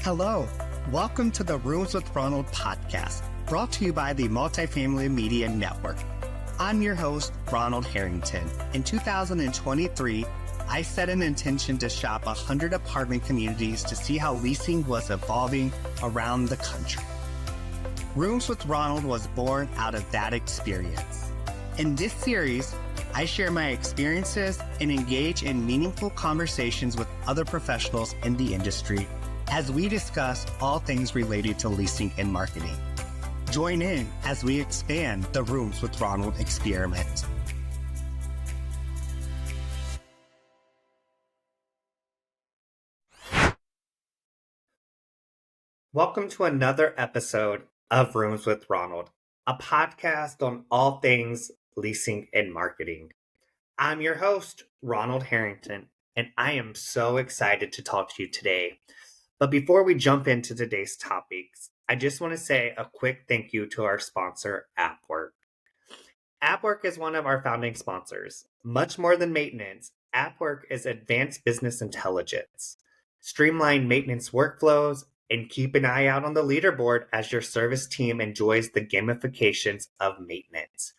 Hello, welcome to the Rooms with Ronald podcast, brought to you by the Multifamily Media Network. I'm your host, Ronald Harrington. In 2023, I set an intention to shop 100 apartment communities to see how leasing was evolving around the country. Rooms with Ronald was born out of that experience. In this series, I share my experiences and engage in meaningful conversations with other professionals in the industry as we discuss all things related to leasing and marketing. Join in as we expand the Rooms with Ronald experiment. Welcome to another episode of Rooms with Ronald, a podcast on all things leasing and marketing. I'm your host, Ronald Harrington, and I am so excited to talk to you today. But before we jump into today's topics, I just want to say a quick thank you to our sponsor, AppWork. AppWork is one of our founding sponsors. Much more than maintenance, AppWork is advanced business intelligence. Streamline maintenance workflows and keep an eye out on the leaderboard as your service team enjoys the gamifications of maintenance.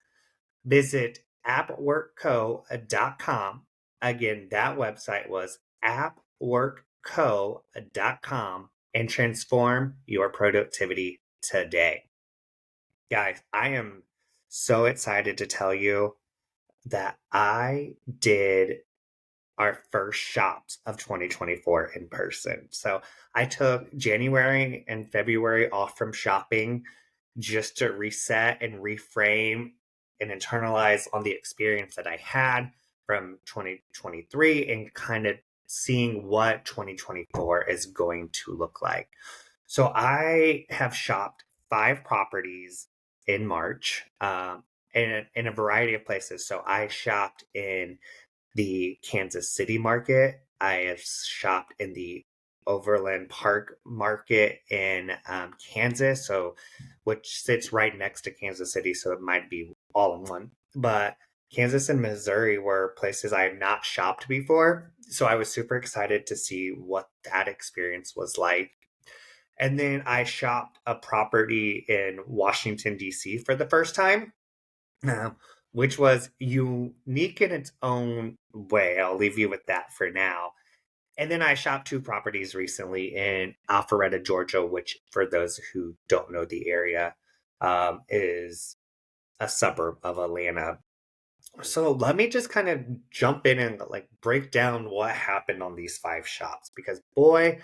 Visit appworkco.com. Again, that website was appworkco.com and transform your productivity today. Guys, I am so excited to tell you that I did our first shops of 2024 in person. So I took January and February off from shopping just to reset and reframe and internalize on the experience that I had from 2023 and kind of seeing what 2024 is going to look like. So I have shopped 5 properties in March in a variety of places. So I shopped in the Kansas City market. I have shopped in the Overland Park market in Kansas, which sits right next to Kansas City, so it might be all in one. But Kansas and Missouri were places I had not shopped before, so I was super excited to see what that experience was like. And then I shopped a property in Washington, D.C. for the first time, which was unique in its own way. I'll leave you with that for now. And then I shopped 2 properties recently in Alpharetta, Georgia, which, for those who don't know the area, is a suburb of Atlanta. So let me just kind of jump in and break down what happened on these 5 shops, because boy,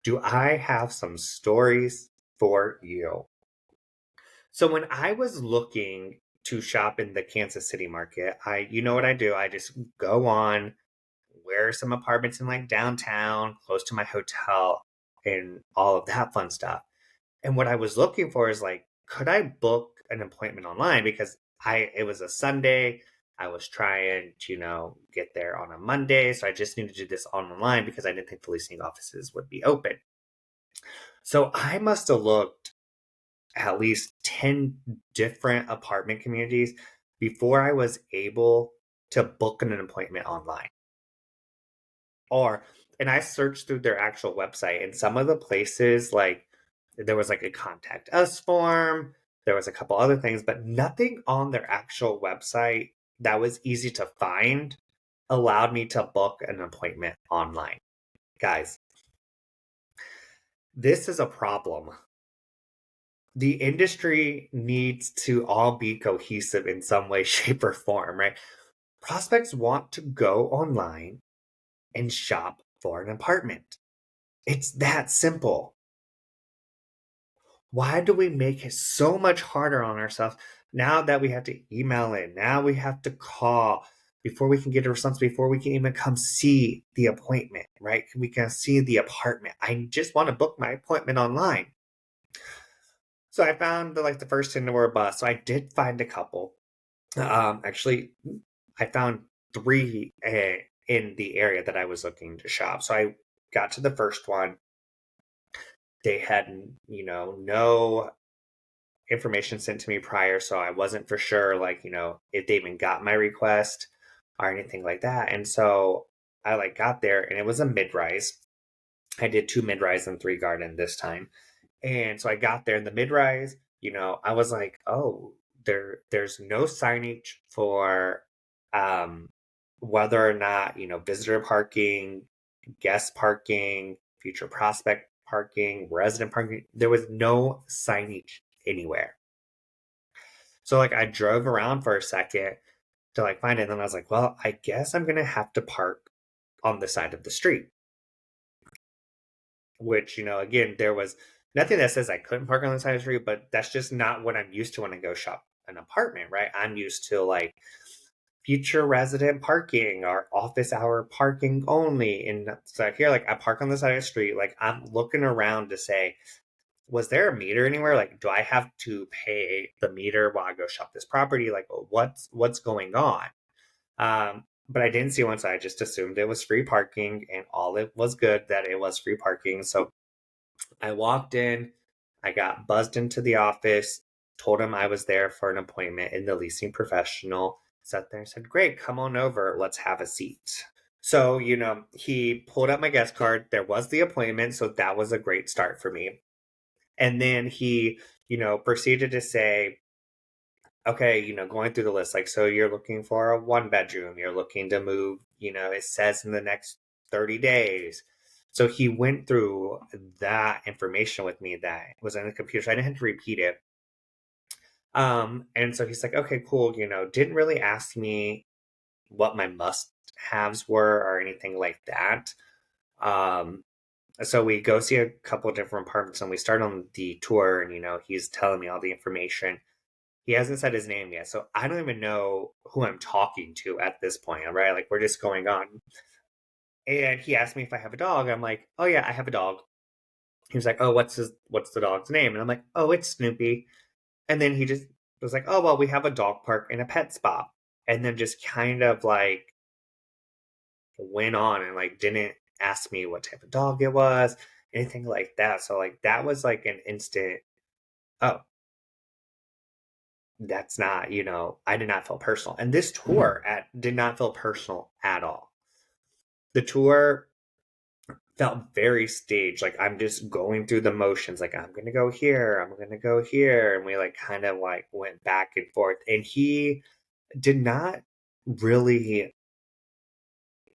do I have some stories for you. So when I was looking to shop in the Kansas City market, you know what I do? I just go on, where are some apartments in downtown, close to my hotel, and all of that fun stuff. And what I was looking for is could I book an appointment online? Because it was a Sunday. I was trying to, get there on a Monday. So I just needed to do this online because I didn't think the leasing offices would be open. So I must have looked at least 10 different apartment communities before I was able to book an appointment online. And I searched through their actual website, and some of the places, there was a contact us form, there was a couple other things, but nothing on their actual website that was easy to find allowed me to book an appointment online. Guys, this is a problem. The industry needs to all be cohesive in some way, shape, or form, right? Prospects want to go online and shop for an apartment. It's that simple. Why do we make it so much harder on ourselves now that we have to email in? Now we have to call before we can get a response, before we can even come see the appointment, right? We can see the apartment. I just want to book my appointment online. So I found the first 10 were a bust. So I did find a couple. Actually, I found 3 in the area that I was looking to shop. So I got to the first one. They had, no information sent to me prior, so I wasn't for sure, if they even got my request or anything like that. And so I got there, and it was a mid-rise. I did 2 mid-rise and 3 garden this time. And so I got there in the mid-rise, I was like, "Oh, there's no signage for um whether or not, visitor parking, guest parking, future prospect parking, resident parking. There was no signage anywhere." So like I drove around for a second to like find it, and then I was like, "Well, I guess I'm gonna have to park on the side of the street." Which, again, there was nothing that says I couldn't park on the side of the street, but that's just not what I'm used to when I go shop an apartment, right? I'm used to like future resident parking or office hour parking only. And so here, like I park on the side of the street, like I'm looking around to say, was there a meter anywhere? Like, do I have to pay the meter while I go shop this property? Like, what's going on? But I didn't see one, so I just assumed it was free parking, and all it was good that it was free parking. So I walked in, I got buzzed into the office, told him I was there for an appointment, and the leasing professional sat there and said, "Great, come on over, let's have a seat." So, he pulled up my guest card. There was the appointment, so that was a great start for me. And then he, proceeded to say, okay, going through the list, like, so you're looking for a 1 bedroom, you're looking to move, it says in the next 30 days. So he went through that information with me that was on the computer. So I didn't have to repeat it. And so he's like, okay, cool, didn't really ask me what my must haves were or anything like that. Um, so we go see a couple of different apartments and we start on the tour, and he's telling me all the information. He hasn't said his name yet, so I don't even know who I'm talking to at this point, right? Like we're just going on. And he asked me if I have a dog. I'm like, "Oh yeah, I have a dog." He was like, "Oh, what's the dog's name?" And I'm like, "Oh, it's Snoopy." And then he just was like, "Oh, well, we have a dog park and a pet spa." And then just kind of like went on and like didn't ask me what type of dog it was, anything like that. So like that was like an instant, "Oh, that's not, I did not feel personal." And this tour did not feel personal at all. The tour felt very staged. Like I'm just going through the motions. Like I'm gonna go here, I'm gonna go here, and we like kind of like went back and forth. And he did not really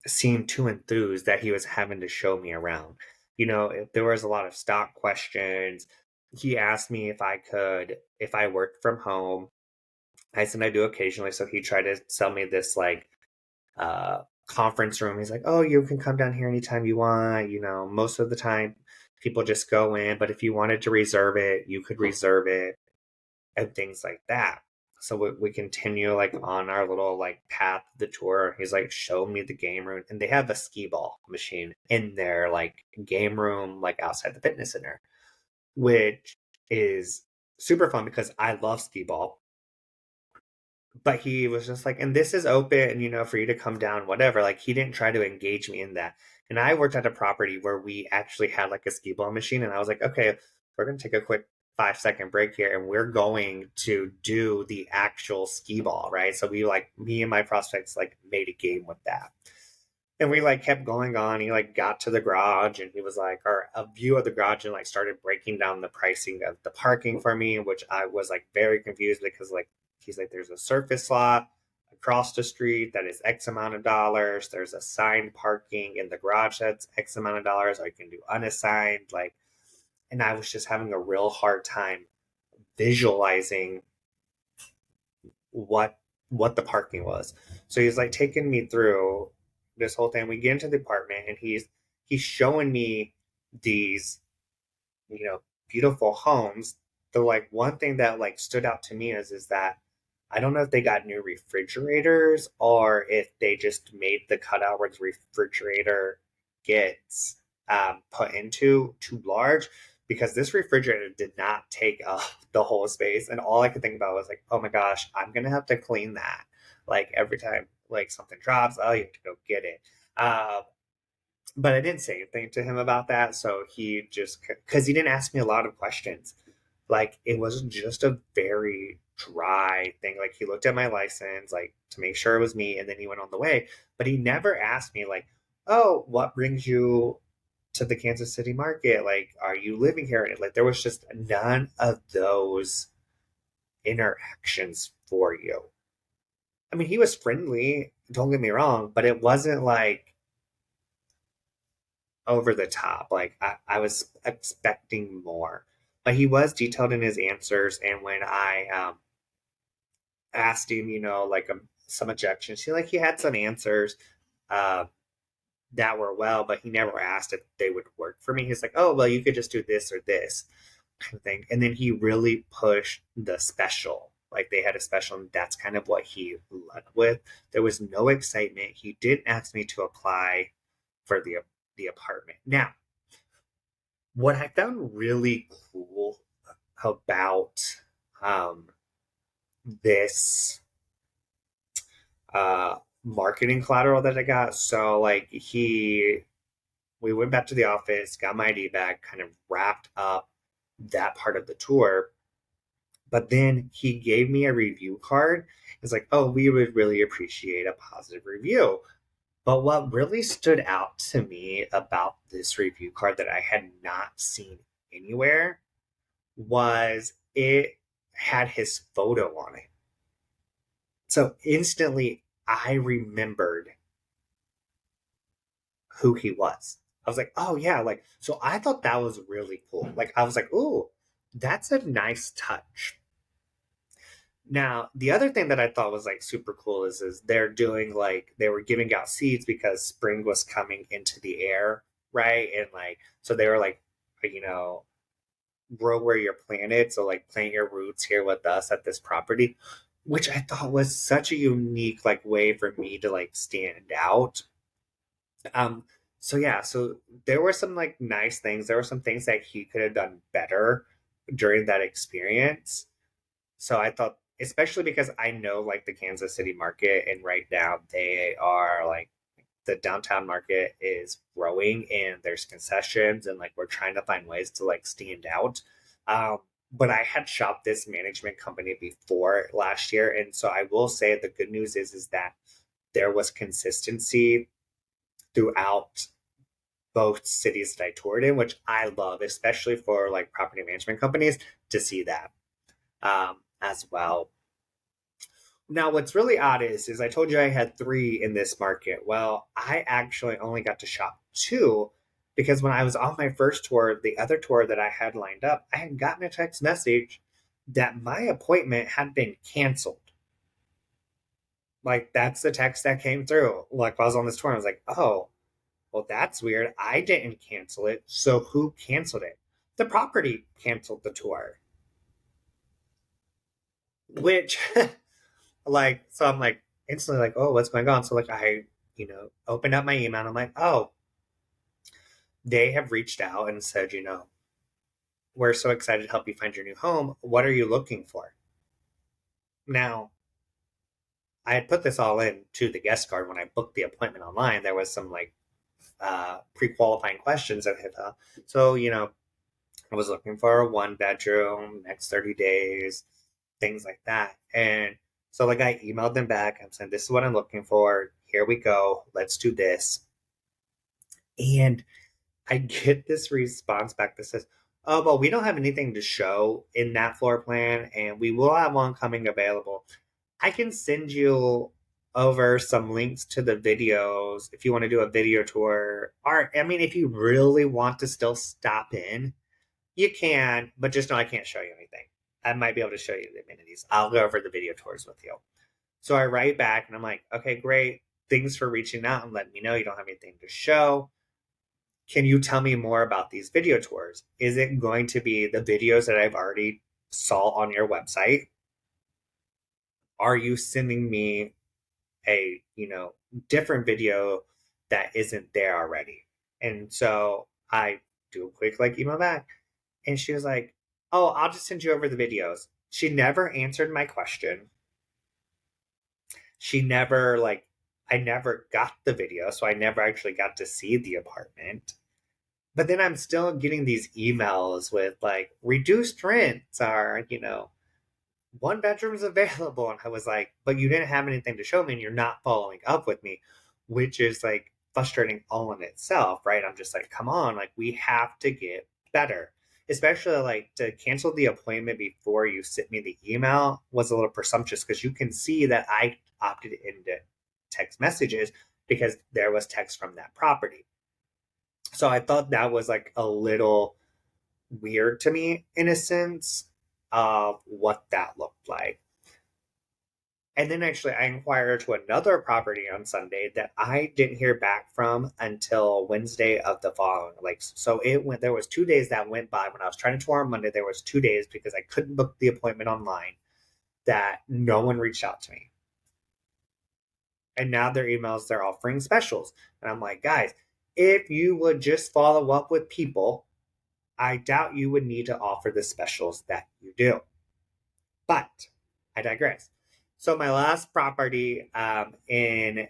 seem too enthused that he was having to show me around. If there was a lot of stock questions. He asked me if I worked from home. I said I do occasionally. So he tried to sell me this like conference room. He's like, "Oh, you can come down here anytime you want. Most of the time people just go in, but if you wanted to reserve it, you could reserve it," and things like that. So we continue like on our little like path of the tour. He's like, "Show me the game room," and they have a skee ball machine in their like game room, like outside the fitness center, which is super fun because I love skee ball. But he was just like, "And this is open, for you to come down, whatever." Like he didn't try to engage me in that. And I worked at a property where we actually had like a skee ball machine, and I was like, "Okay, we're gonna take a quick 5-second break here, and we're going to do the actual skee ball, right?" So we like me and my prospects like made a game with that. And we like kept going on. He like got to the garage and he was like, or a view of the garage, and like started breaking down the pricing of the parking for me, which I was like very confused because like he's like, "There's a surface lot across the street that is X amount of dollars. There's assigned parking in the garage that's X amount of dollars. Or you can do unassigned." Like, and I was just having a real hard time visualizing what what the parking was. So he's like taking me through this whole thing. We get into the apartment and he's showing me these, you know, beautiful homes. The like one thing that like stood out to me is that I don't know if they got new refrigerators or if they just made the cutout where the refrigerator gets put into too large, because this refrigerator did not take up the whole space, and all I could think about was like, "Oh my gosh, I'm gonna have to clean that like every time like something drops. Oh, you have to go get it." Uh, but I didn't say anything to him about that. So he just, because he didn't ask me a lot of questions. Like it was just a very dry thing. Like he looked at my license, like to make sure it was me, and then he went on the way. But he never asked me like, "Oh, what brings you to the Kansas City market? Like, are you living here? And like, there was just none of those interactions for you. I mean, he was friendly, don't get me wrong, but it wasn't like over the top. Like, I was expecting more. But he was detailed in his answers. And when I asked him, like some objections, he had some answers uh, that were well, but he never asked if they would work for me. He's like, oh, well, you could just do this or this kind of thing. And then he really pushed the special. Like they had a special, and that's kind of what he led with. There was no excitement. He didn't ask me to apply for the apartment. Now, what I found really cool about um, this marketing collateral that I got, so like we went back to the office, got my ID back, kind of wrapped up that part of the tour. But then he gave me a review card. It's like, oh, we would really appreciate a positive review. But what really stood out to me about this review card that I had not seen anywhere was it had his photo on it. So instantly, I remembered who he was. I was like, oh, yeah. Like, so I thought that was really cool. Like, I was like, ooh, that's a nice touch. Now, the other thing that I thought was like super cool is they're doing like they were giving out seeds because spring was coming into the air, right? And like so they were like, you know, grow where you're planted, so like plant your roots here with us at this property, which I thought was such a unique like way for me to like stand out. Um so yeah, so there were some like nice things. There were some things that he could have done better during that experience. So I thought, especially because I know like the Kansas City market, and right now they are like the downtown market is growing and there's concessions, and like we're trying to find ways to like stand out. Um, but I had shopped this management company before last year, and so I will say the good news is that there was consistency throughout both cities that I toured in, which I love, especially for like property management companies to see that as well. Now, what's really odd is I told you I had three in this market. Well, I actually only got to shop two because when I was on my first tour, the other tour that I had lined up, I had gotten a text message that my appointment had been canceled. Like, that's the text that came through. Like, while I was on this tour, I was like, oh, well, that's weird. I didn't cancel it. So who canceled it? The property canceled the tour, which like so I'm like instantly like, oh, what's going on? So like I opened up my email and I'm like, oh, they have reached out and said, we're so excited to help you find your new home. What are you looking for? Now, I had put this all in to the guest card when I booked the appointment online. There was some like pre-qualifying questions that had so I was looking for a 1 bedroom, next 30 days, things like that. And so like I emailed them back. I'm saying, this is what I'm looking for. Here we go. Let's do this. And I get this response back that says, oh, well, we don't have anything to show in that floor plan, and we will have one coming available. I can send you over some links to the videos if you want to do a video tour. Or, I mean, if you really want to still stop in, you can, but just know I can't show you anything. I might be able to show you the amenities. I'll go over the video tours with you. So I write back and I'm like, okay, great. Thanks for reaching out and letting me know you don't have anything to show. Can you tell me more about these video tours? Is it going to be the videos that I've already saw on your website? Are you sending me a, different video that isn't there already? And so I do a quick like email back. And she was like, oh, I'll just send you over the videos. She never answered my question. She never, like, I never got the video. So I never actually got to see the apartment. But then I'm still getting these emails with, like, reduced rents are, 1 bedroom's available. And I was like, but you didn't have anything to show me and you're not following up with me, which is like, frustrating all in itself, right? I'm just like, come on, like we have to get better. Especially like to cancel the appointment before you sent me the email was a little presumptuous because you can see that I opted into text messages because there was text from that property. So I thought that was like a little weird to me in a sense of what that looked like. And then actually, I inquired to another property on Sunday that I didn't hear back from until Wednesday of the following. Like, so it went. There was 2 days that went by when I was trying to tour on Monday. There was 2 days because I couldn't book the appointment online that no one reached out to me. And now their emails they're offering specials, and I'm like, guys, if you would just follow up with people, I doubt you would need to offer the specials that you do. But I digress. So my last property in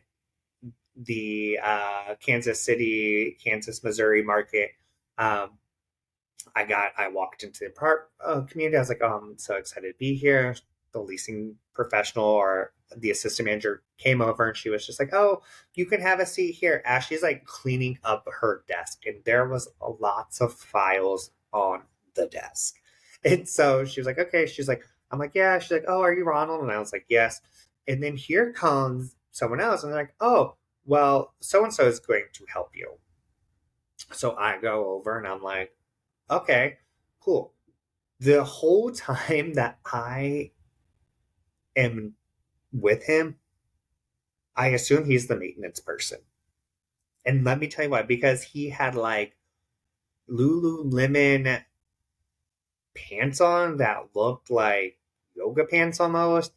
the Kansas City, Kansas, Missouri market, um, I walked into the community. I was like, oh, I'm so excited to be here. The leasing professional or the assistant manager came over and she was just like, oh, you can have a seat here. As she's like cleaning up her desk, and there was lots of files on the desk. And so she was like, okay. She's like, I'm like, yeah. She's like, oh, are you Ronald? And I was like, yes. And then here comes someone else, and they're like, oh, well, so and so is going to help you. So I go over and I'm like, okay, cool. The whole time that I am with him, I assume he's the maintenance person. And let me tell you why, because he had like Lululemon pants on that looked like yoga pants almost.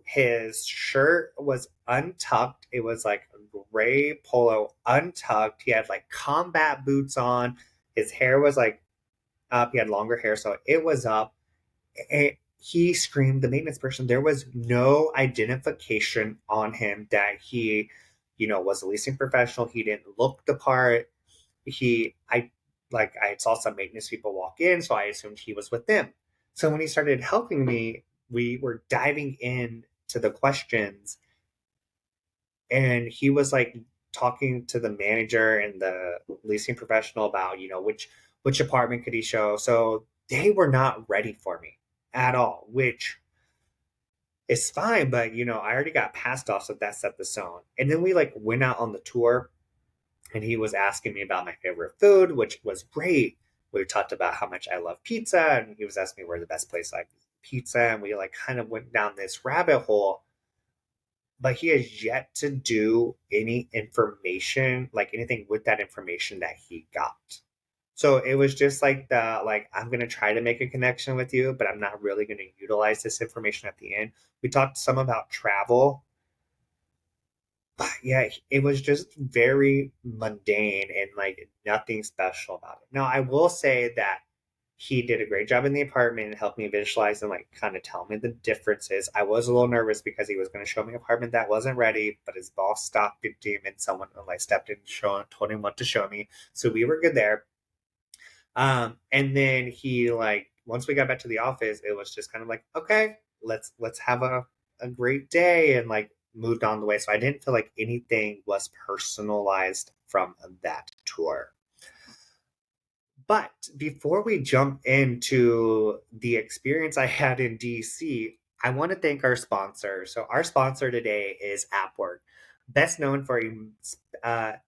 His shirt was untucked. It was like a gray polo untucked. He had like combat boots on. His hair was like up. He had longer hair, so it was up. He screamed the maintenance person. There was no identification on him that he, was a leasing professional. He didn't look the part. I saw some maintenance people walk in, so I assumed he was with them. So when he started helping me, we were diving in to the questions, and he was like talking to the manager and the leasing professional about, which apartment could he show. So they were not ready for me at all, which is fine, but I already got passed off, so that set the tone. And then we like went out on the tour, and he was asking me about my favorite food, which was great. We talked about how much I love pizza, and he was asking me where the best place I eat pizza, and we like kind of went down this rabbit hole. But he has yet to do any information, like anything with that information that he got. So it was just like I'm going to try to make a connection with you, but I'm not really going to utilize this information at the end. We talked some about travel, but yeah, it was just very mundane and like nothing special about it. Now, I will say that he did a great job in the apartment and helped me visualize and like kind of tell me the differences. I was a little nervous because he was going to show me an apartment that wasn't ready, but his boss stopped him and someone like stepped in and told him what to show me. So we were good there. And then he like once we got back to the office, it was just kind of like, okay, let's have a great day, and like moved on the way. So I didn't feel like anything was personalized from that tour. But before we jump into the experience I had in DC, I want to thank our sponsor. So our sponsor today is AppWork, best known for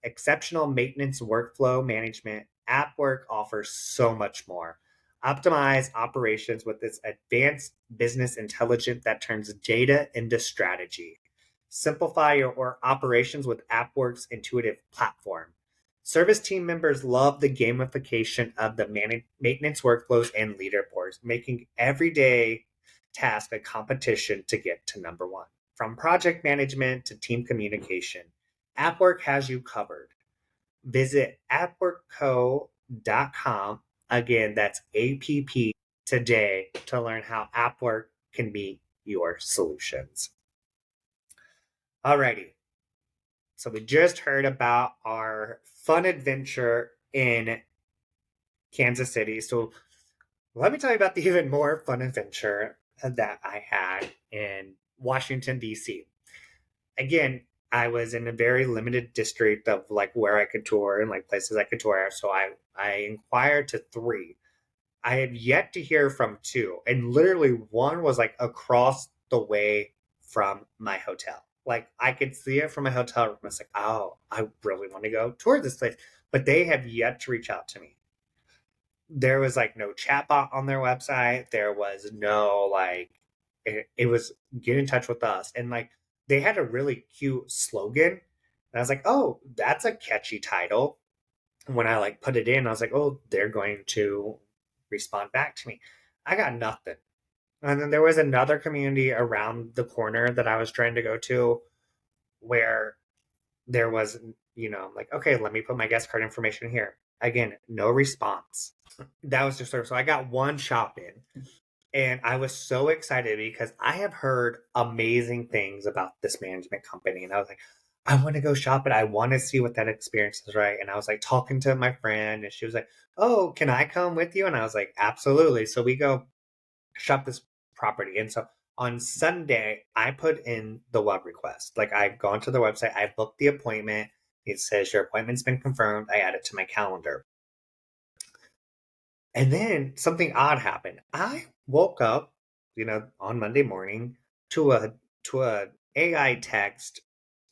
exceptional maintenance workflow management. AppWork offers so much more. Optimize operations with its advanced business intelligence that turns data into strategy. Simplify your operations with AppWork's intuitive platform. Service team members love the gamification of the maintenance workflows and leaderboards, making everyday task a competition to get to number one. From project management to team communication, AppWork has you covered. Visit appworkco.com. Again, that's APP today to learn how AppWork can be your solutions. Alrighty. So we just heard about our fun adventure in Kansas City. So let me tell you about the even more fun adventure that I had in Washington, D.C. Again, I was in a very limited district of like where I could tour and like places I could tour. So I inquired to three. I had yet to hear from two, and literally one was like across the way from my hotel. Like I could see it from my hotel room. I was like, oh, I really want to go tour this place, but they have yet to reach out to me. There was like no chatbot on their website. There was no like, it was get in touch with us, and like they had a really cute slogan, and I was like, oh, that's a catchy title. When I like put it in, I was like, oh, they're going to respond back to me. I got nothing. And then there was another community around the corner that I was trying to go to where there was, like, okay, let me put my guest card information here. Again, no response. That was just sort of, so I got one shop in. And I was so excited because I have heard amazing things about this management company. And I was like, I want to go shop it. I want to see what that experience is, right? And I was like talking to my friend, and she was like, oh, can I come with you? And I was like, absolutely. So we go shop this property. And so on Sunday, I put in the web request. Like I've gone to the website, I booked the appointment. It says your appointment's been confirmed. I add it to my calendar. And then something odd happened. I woke up, on Monday morning to a AI text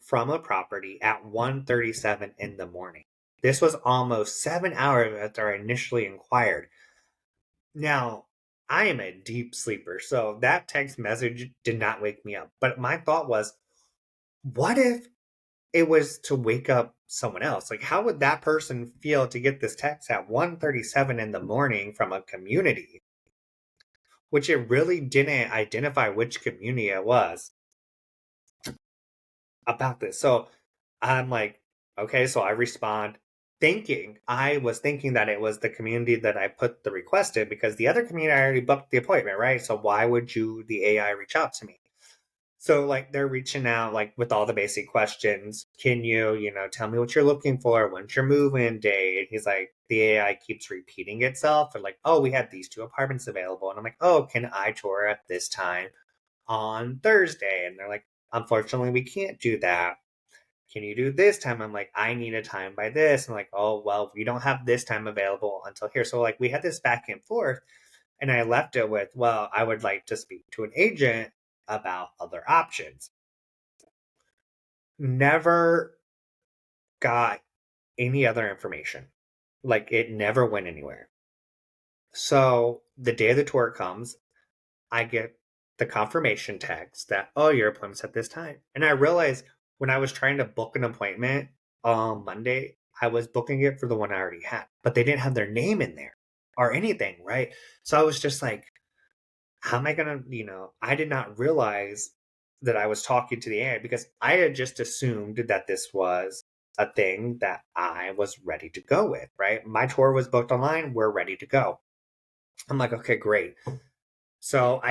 from a property at 1:37 in the morning. This was almost 7 hours after I initially inquired. Now, I am a deep sleeper, so that text message did not wake me up. But my thought was, what if it was to wake up someone else? Like, how would that person feel to get this text at 1:37 in the morning from a community, which it really didn't identify which community it was about this. So I'm like, okay, so I respond I was thinking that it was the community that I put the request in, because the other community I already booked the appointment, right? So why would the AI reach out to me? So like they're reaching out like with all the basic questions. Can you, tell me what you're looking for? When's your move-in date? And he's like, the AI keeps repeating itself. And like, oh, we have these two apartments available. And I'm like, oh, can I tour at this time on Thursday? And they're like, unfortunately, we can't do that. Can you do this time? I'm like, I need a time by this. I'm like, oh, well, we don't have this time available until here. So like we had this back and forth, and I left it with, well, I would like to speak to an agent about other options. Never got any other information. Like it never went anywhere. So the day of the tour comes, I get the confirmation text that, oh, your appointment's at this time. And I realized when I was trying to book an appointment on Monday, I was booking it for the one I already had, but they didn't have their name in there or anything, right? So I was just like, how am I going to, I did not realize that I was talking to the AI, because I had just assumed that this was a thing that I was ready to go with, right? My tour was booked online. We're ready to go. I'm like, okay, great. So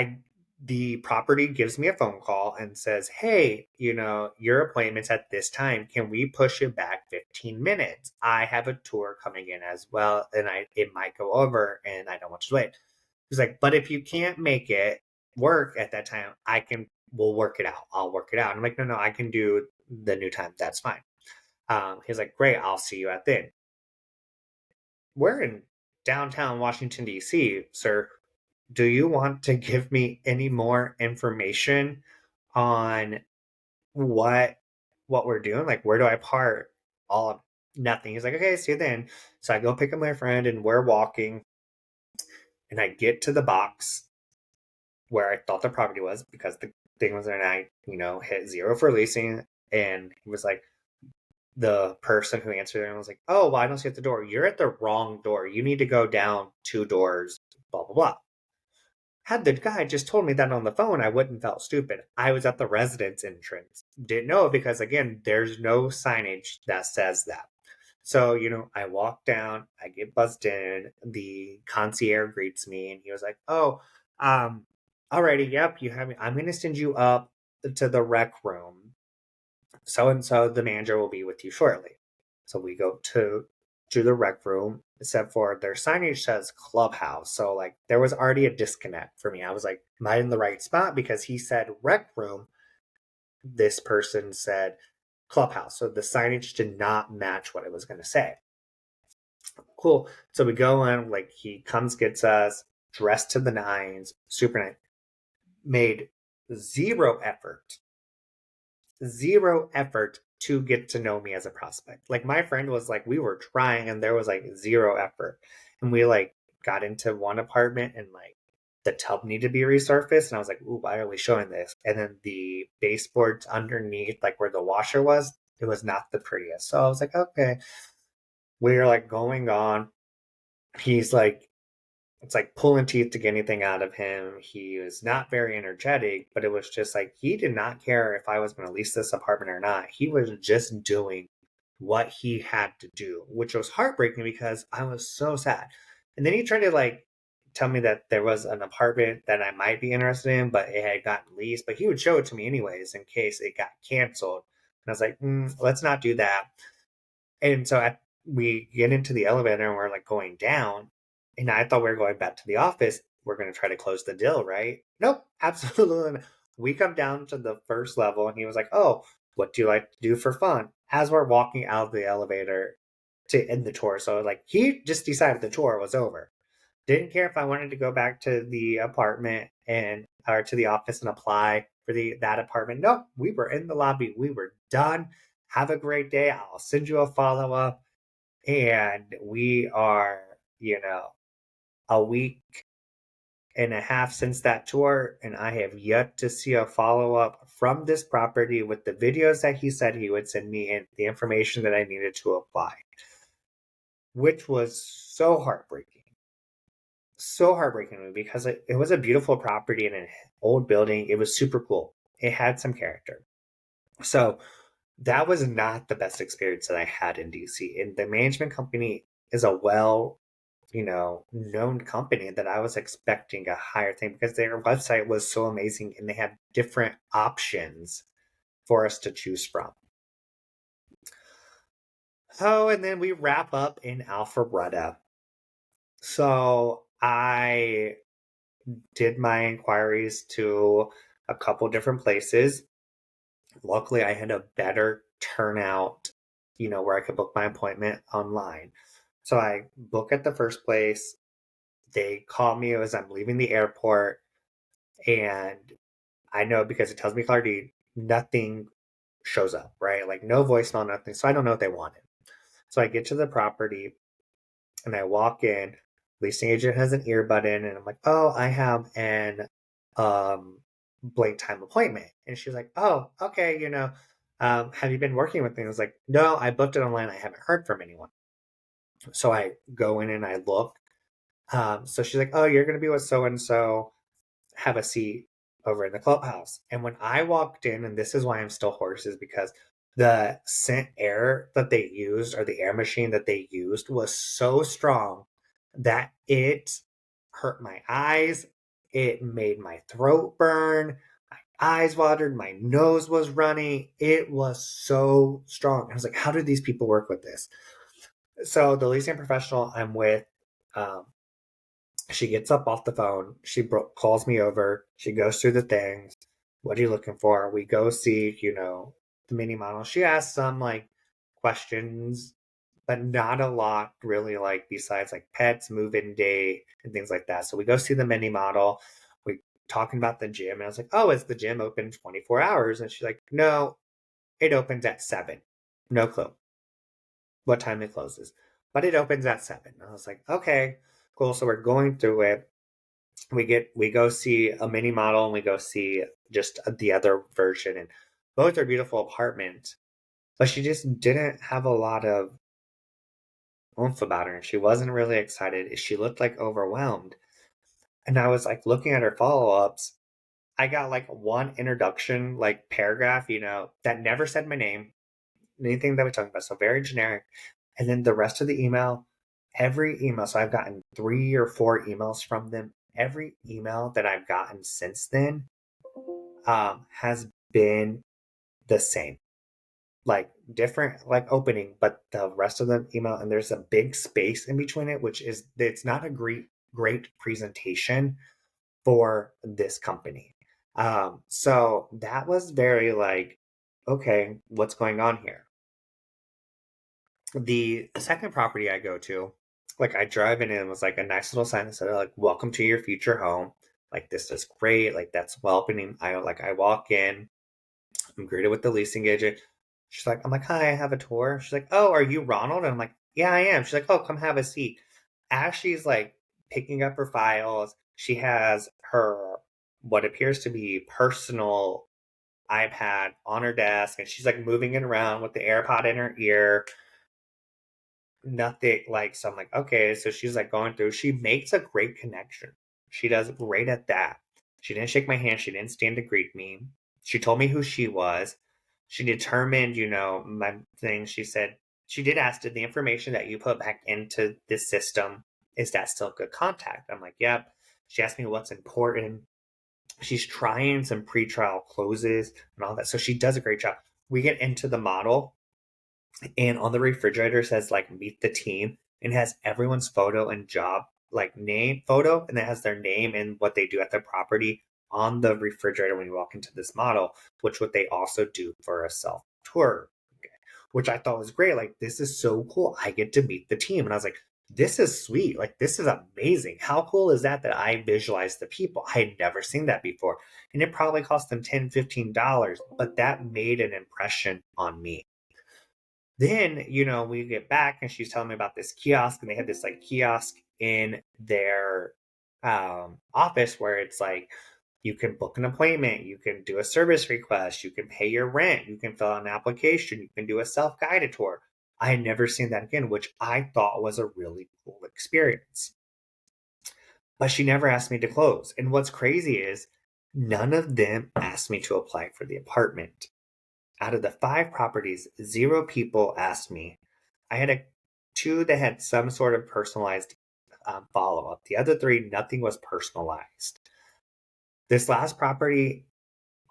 the property gives me a phone call and says, hey, your appointment's at this time. Can we push it back 15 minutes? I have a tour coming in as well, and it might go over, and I don't want you to wait. He's like, but if you can't make it work at that time, we'll work it out. I'll work it out. And I'm like, no, I can do the new time. That's fine. He's like, great, I'll see you at then. We're in downtown Washington, D.C., sir. Do you want to give me any more information on what we're doing? Like, where do I park? All of nothing. He's like, okay, see you then. So I go pick up my friend, and we're walking, and I get to the box where I thought the property was, because the thing was there, and I, hit 0 for leasing. And he was like, the person who answered it was like, oh, well, I don't see at the door. You're at the wrong door. You need to go down 2 doors, blah, blah, blah. Had the guy just told me that on the phone, I wouldn't felt stupid. I was at the residence entrance. Didn't know, because again, there's no signage that says that. So, I walk down, I get buzzed in, the concierge greets me, and he was like, oh, alrighty, yep, you have me. I'm gonna send you up to the rec room. So and so, the manager will be with you shortly. So we go to the rec room, except for their signage says clubhouse. So like there was already a disconnect for me. I was like, am I in the right spot? Because he said rec room. This person said clubhouse. So the signage did not match what it was going to say. Cool. So we go in, like he comes, gets us dressed to the nines, super nice. Made zero effort to get to know me as a prospect. Like my friend was like, we were trying and there was like zero effort. And we like got into one apartment and like the tub needed to be resurfaced. And I was like, ooh, why are we showing this? And then the baseboards underneath, like where the washer was, it was not the prettiest. So I was like, okay. We're like going on. He's like, it's like pulling teeth to get anything out of him. He was not very energetic, but it was just like he did not care if I was going to lease this apartment or not. He was just doing what he had to do, which was heartbreaking because I was so sad. And then he tried to like tell me that there was an apartment that I might be interested in, but it had gotten leased. But he would show it to me anyways in case it got canceled. And I was like, let's not do that. And so we get into the elevator and we're like going down. And I thought we were going back to the office. We're going to try to close the deal, right? Nope, absolutely not. We come down to the first level and he was like, oh, what do you like to do for fun? As we're walking out of the elevator to end the tour. So like he just decided the tour was over. Didn't care if I wanted to go back to the apartment and or to the office and apply for that apartment. Nope, we were in the lobby. We were done. Have a great day. I'll send you a follow up. And we are, a week and a half since that tour, and I have yet to see a follow up from this property with the videos that he said he would send me and the information that I needed to apply, which was so heartbreaking. So heartbreaking to me because it was a beautiful property in an old building. It was super cool. It had some character. So that was not the best experience that I had in DC. And the management company is a known company that I was expecting a higher thing because their website was so amazing and they had different options for us to choose from. Oh, and then we wrap up in Alpharetta. So I did my inquiries to a couple different places. Luckily, I had a better turnout, where I could book my appointment online. So I book at the first place. They call me as I'm leaving the airport, and I know because it tells me clarity, nothing shows up, right? Like no voicemail, nothing. So I don't know what they wanted. So I get to the property and I walk in. Leasing agent has an earbud in, and I'm like, oh, I have an blank time appointment. And she's like, oh, okay, have you been working with me? I was like, no, I booked it online. I haven't heard from anyone. So I go in and I look. So she's like, oh, you're going to be with so and so. Have a seat over in the clubhouse. And when I walked in, and this is why I'm still hoarse, is because the scent air that they used or the air machine that they used was so strong that it hurt my eyes. It made my throat burn. My eyes watered. My nose was running. It was so strong. I was like, how do these people work with this? So the leasing professional I'm with, um, she gets up off the phone. She calls me over. She goes through the things. What are you looking for? We go see, the mini model. She asks some like questions, but not a lot really, like besides like pets, move-in date, and things like that. So we go see the mini model. We talking about the gym, and I was like, "Oh, is the gym open 24 hours?" And she's like, "No, it opens at 7." No clue what time it closes, but it opens at 7. I was like, "Okay, cool." So we're going through it. We go see a mini model and we go see just the other version, and both are beautiful apartments, but she just didn't have a lot of oomph about her. She wasn't really excited. She looked like overwhelmed. And I was like looking at her follow-ups. I got like one introduction, like paragraph, that never said my name, anything that we're talking about. So very generic. And then the rest of the email, every email. So I've gotten 3 or 4 emails from them. Every email that I've gotten since then has been the same, like different, like opening, but the rest of the email, and there's a big space in between it, which is it's not a great presentation for this company. So that was very like, okay, what's going on here? The second property I go to, like I drive in and it was like a nice little sign that said like welcome to your future home. Like this is great. Like that's welcoming. I walk in, I'm greeted with the leasing agent. She's like, I'm like, hi, I have a tour. She's like, oh, are you Ronald? And I'm like, yeah, I am. She's like, oh, come have a seat. As she's like picking up her files, she has her what appears to be personal iPad on her desk and she's like moving it around with the AirPod in her ear. Nothing like, so I'm like, okay. So she's like going through, she makes a great connection. She does great at that. She didn't shake my hand. She didn't stand to greet me. She told me who she was. She determined, my thing. She said, she did ask, did the information that you put back into this system, is that still good contact? I'm like, yep. She asked me what's important. She's trying some pretrial closes and all that. So she does a great job. We get into the model and on the refrigerator says like meet the team and has everyone's photo and job like name photo and it has their name and what they do at their property on the refrigerator when you walk into this model, which what they also do for a self tour, which I thought was great. Like this is so cool. I get to meet the team. And I was like, this is sweet. Like this is amazing. How cool is that I visualize the people? I had never seen that before. And it probably cost them $10, $15, but that made an impression on me. Then, we get back and she's telling me about this kiosk and they had this like kiosk in their office where it's like, you can book an appointment, you can do a service request, you can pay your rent, you can fill out an application, you can do a self-guided tour. I had never seen that again, which I thought was a really cool experience. But she never asked me to close. And what's crazy is none of them asked me to apply for the apartment. Out of the 5 properties, 0 people asked me. I had 2 that had some sort of personalized follow-up. The other 3, nothing was personalized. This last property,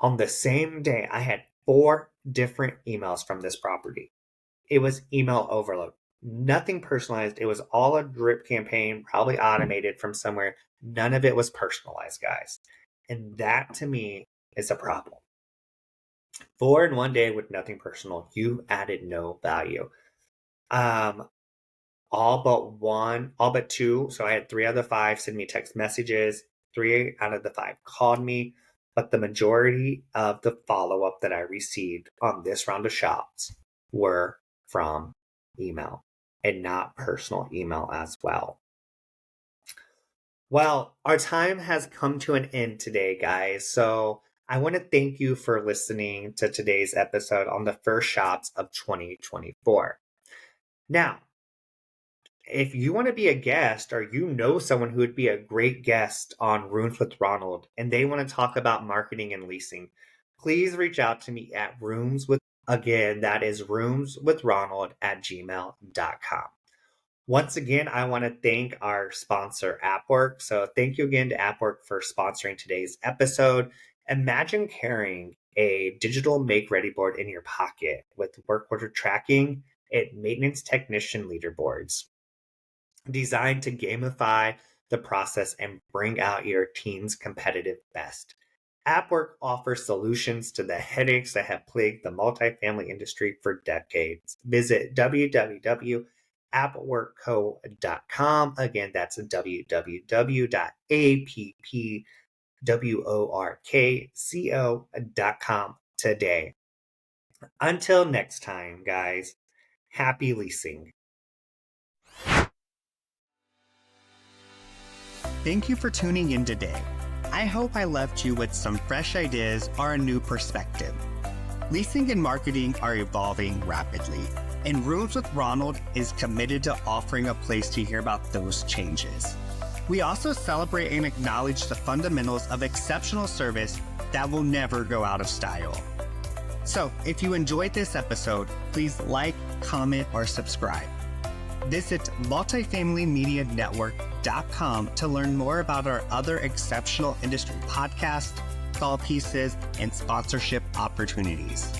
on the same day, I had 4 different emails from this property. It was email overload. Nothing personalized. It was all a drip campaign, probably automated from somewhere. None of it was personalized, guys. And that, to me, is a problem. 4 in one day with nothing personal. You added no value. All but 2. So I had 3 out of the 5 send me text messages. 3 out of the 5 called me. But the majority of the follow-up that I received on this round of shops were from email and not personal email as well. Well, our time has come to an end today, guys. So I want to thank you for listening to today's episode on the first shops of 2024. Now, if you want to be a guest or someone who would be a great guest on Rooms with Ronald and they want to talk about marketing and leasing, please reach out to me at that is roomswithronald@gmail.com. Once again, I want to thank our sponsor, AppWork. So thank you again to AppWork for sponsoring today's episode. Imagine carrying a digital make-ready board in your pocket with work order tracking and maintenance technician leaderboards designed to gamify the process and bring out your team's competitive best. AppWork offers solutions to the headaches that have plagued the multifamily industry for decades. Visit www.appworkco.com. Again, that's www.appworkco.com today. Until next time, guys, happy leasing. Thank you for tuning in today. I hope I left you with some fresh ideas or a new perspective. Leasing and marketing are evolving rapidly, and Rooms with Ronald is committed to offering a place to hear about those changes. We also celebrate and acknowledge the fundamentals of exceptional service that will never go out of style. So, if you enjoyed this episode, please like, comment, or subscribe. Visit multifamilymedianetwork.com to learn more about our other exceptional industry podcasts, call pieces, and sponsorship opportunities.